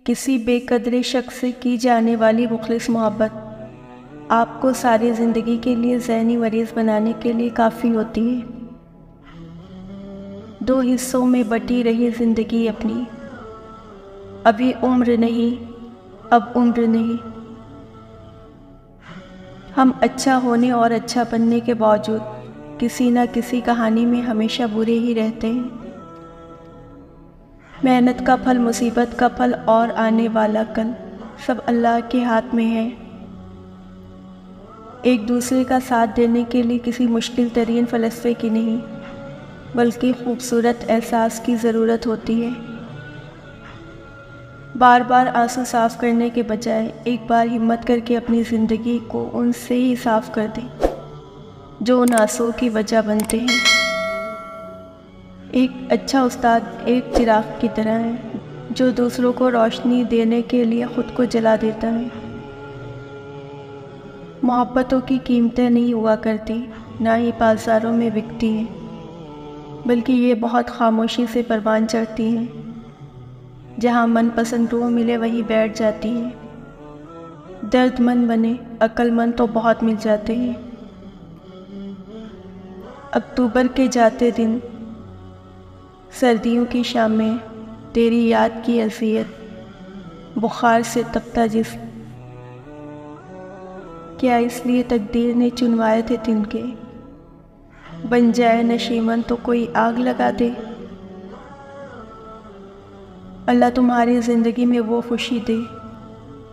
کسی بے قدر شخص سے کی جانے والی مخلص محبت آپ کو ساری زندگی کے لیے ذہنی مریض بنانے کے لیے کافی ہوتی ہے۔ دو حصوں میں بٹی رہی زندگی اپنی، ابھی عمر نہیں، اب عمر نہیں۔ ہم اچھا ہونے اور اچھا بننے کے باوجود کسی نہ کسی کہانی میں ہمیشہ برے ہی رہتے ہیں۔ محنت کا پھل، مصیبت کا پھل اور آنے والا کل سب اللہ کے ہاتھ میں ہے۔ ایک دوسرے کا ساتھ دینے کے لیے کسی مشکل ترین فلسفے کی نہیں، بلکہ خوبصورت احساس کی ضرورت ہوتی ہے۔ بار بار آنسو صاف کرنے کے بجائے ایک بار ہمت کر کے اپنی زندگی کو ان سے ہی صاف کر دیں جو ان آنسوؤں کی وجہ بنتے ہیں۔ ایک اچھا استاد ایک چراغ کی طرح ہے جو دوسروں کو روشنی دینے کے لیے خود کو جلا دیتا ہے۔ محبتوں کی قیمتیں نہیں ہوا کرتی، نہ ہی بازاروں میں بکتی ہیں، بلکہ یہ بہت خاموشی سے پروان چڑھتی ہیں۔ جہاں من پسند روح ملے وہیں بیٹھ جاتی ہیں۔ درد مند بنے عقل مند تو بہت مل جاتے ہیں۔ اکتوبر کے جاتے دن، سردیوں کی شامیں، تیری یاد کی اذیت، بخار سے تپتا جسم، کیا اس لیے تقدیر نے چنوائے تھے تنکے، بن جائے نشیمن تو کوئی آگ لگا دے۔ اللہ تمہاری زندگی میں وہ خوشی دے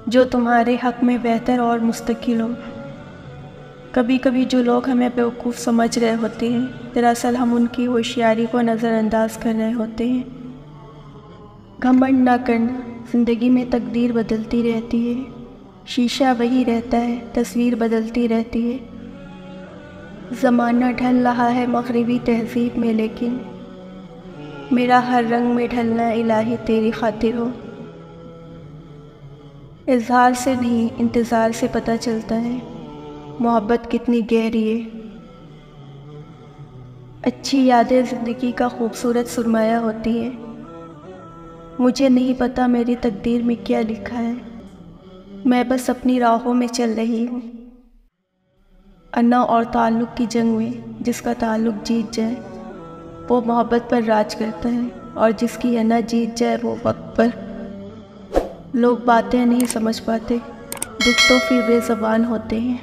جو تمہارے حق میں بہتر اور مستقل ہو۔ کبھی کبھی جو لوگ ہمیں بیوقوف سمجھ رہے ہوتے ہیں، دراصل ہم ان کی ہوشیاری کو نظر انداز کر رہے ہوتے ہیں۔ گھمنڈ نہ کرنا، زندگی میں تقدیر بدلتی رہتی ہے، شیشہ وہی رہتا ہے، تصویر بدلتی رہتی ہے۔ زمانہ ڈھل رہا ہے مغربی تہذیب میں، لیکن میرا ہر رنگ میں ڈھلنا الہی تیری خاطر ہو۔ اظہار سے نہیں، انتظار سے پتہ چلتا ہے محبت کتنی گہری ہے۔ اچھی یادیں زندگی کا خوبصورت سرمایہ ہوتی ہیں۔ مجھے نہیں پتا میری تقدیر میں کیا لکھا ہے، میں بس اپنی راہوں میں چل رہی ہوں۔ انا اور تعلق کی جنگ میں جس کا تعلق جیت جائے وہ محبت پر راج کرتا ہے، اور جس کی انا جیت جائے وہ وقت پر۔ لوگ باتیں نہیں سمجھ پاتے، دکھ تو پھر بے زبان ہوتے ہیں۔